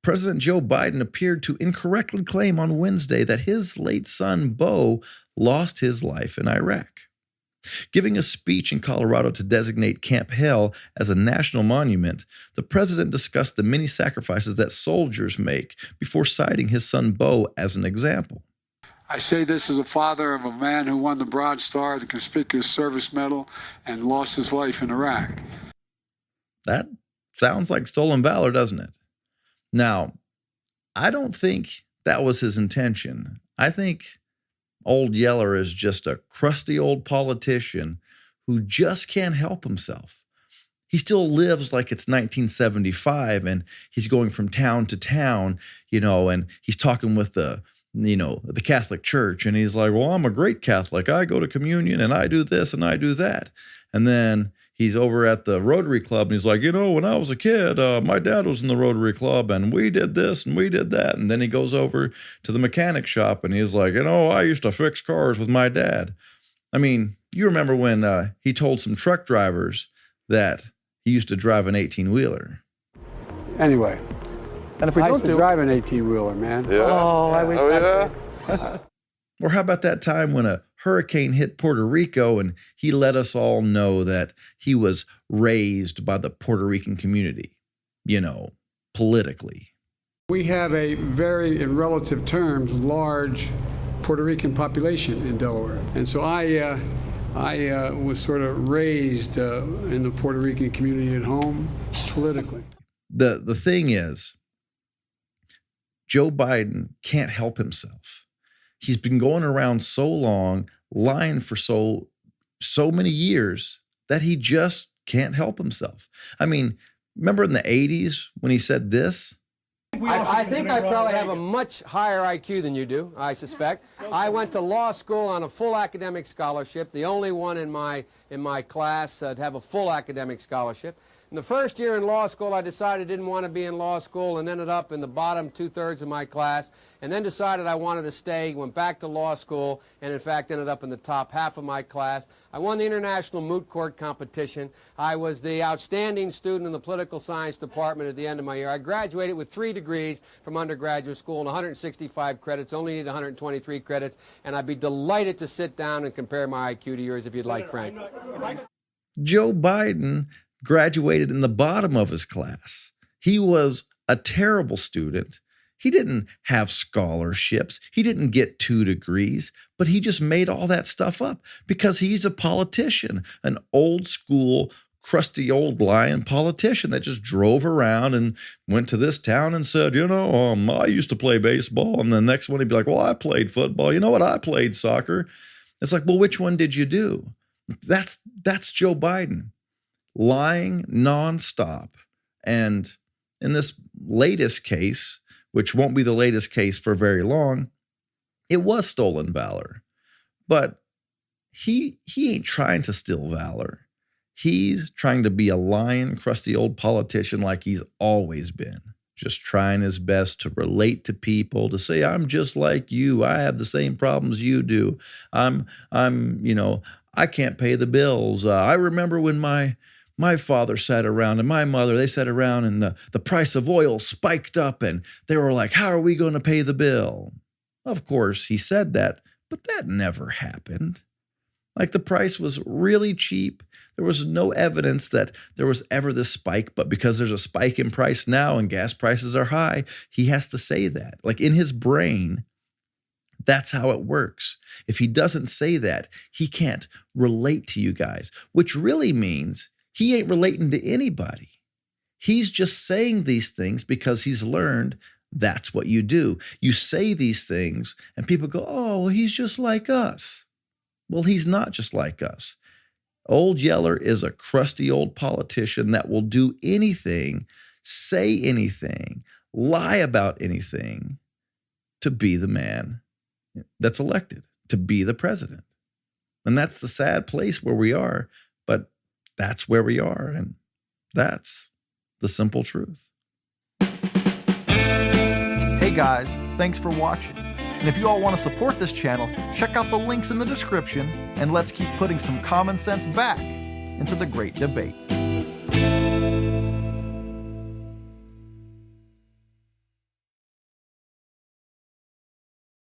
President Joe Biden appeared to incorrectly claim on Wednesday that his late son, Beau, lost his life in Iraq. Giving a speech in Colorado to designate Camp Hale as a national monument, the president discussed the many sacrifices that soldiers make before citing his son Beau as an example. I say this as a father of a man who won the Bronze Star, the Conspicuous Service Medal, and lost his life in Iraq. That sounds like stolen valor, doesn't it? Now, I don't think that was his intention. I think Old Yeller is just a crusty old politician who just can't help himself. He still lives like it's 1975 and he's going from town to town, and he's talking with the Catholic Church, and he's like, well, I'm a great Catholic. I go to communion and I do this and I do that. And then he's over at the Rotary Club and he's like, when I was a kid, my dad was in the Rotary Club and we did this and we did that. And then he goes over to the mechanic shop and he's like, I used to fix cars with my dad. I mean, you remember when he told some truck drivers that he used to drive an 18-wheeler. Anyway, and if we I don't used to drive an 18-wheeler, man. Yeah. Oh, I wish I could. Or how about that time when a hurricane hit Puerto Rico and he let us all know that he was raised by the Puerto Rican community, politically. We have a very, in relative terms, large Puerto Rican population in Delaware. And so I was sort of raised in the Puerto Rican community at home politically. The thing is, Joe Biden can't help himself. He's been going around so long, lying for so many years that he just can't help himself. I mean, remember in the 80s when he said this? I think I probably have a much higher IQ than you do, I suspect. I went to law school on a full academic scholarship, the only one in my class to have a full academic scholarship. In the first year in law school, I decided I didn't want to be in law school and ended up in the bottom 2/3 of my class, and then decided I wanted to stay, went back to law school, and in fact ended up in the top half of my class. I won the International Moot Court competition. I was the outstanding student in the political science department at the end of my year. I graduated with 3 degrees from undergraduate school and 165 credits, only need 123 credits, and I'd be delighted to sit down and compare my IQ to yours if you'd like, Frank. Joe Biden graduated in the bottom of his class. He was a terrible student. He didn't have scholarships. He didn't get 2 degrees, but he just made all that stuff up because he's a politician, an old school, crusty old lion politician that just drove around and went to this town and said, I used to play baseball. And the next one he'd be like, well, I played football. You know what? I played soccer. It's like, well, which one did you do? That's Joe Biden. Lying nonstop. And in this latest case, which won't be the latest case for very long, it was stolen valor. But he ain't trying to steal valor. He's trying to be a lying, crusty old politician like he's always been. Just trying his best to relate to people, to say, I'm just like you. I have the same problems you do. I can't pay the bills. I remember when my father sat around and my mother, they sat around and the price of oil spiked up and they were like, how are we going to pay the bill? Of course, he said that, but that never happened. Like the price was really cheap. There was no evidence that there was ever this spike, but because there's a spike in price now and gas prices are high, he has to say that. Like in his brain, that's how it works. If he doesn't say that, he can't relate to you guys, which really means he ain't relating to anybody. He's just saying these things because he's learned that's what you do. You say these things and people go, oh, well, he's just like us. Well, he's not just like us. Old Yeller is a crusty old politician that will do anything, say anything, lie about anything to be the man that's elected, to be the president. And that's the sad place where we are, but that's where we are, and that's the simple truth. Hey guys, thanks for watching. And if you all want to support this channel, check out the links in the description, and let's keep putting some common sense back into the great debate.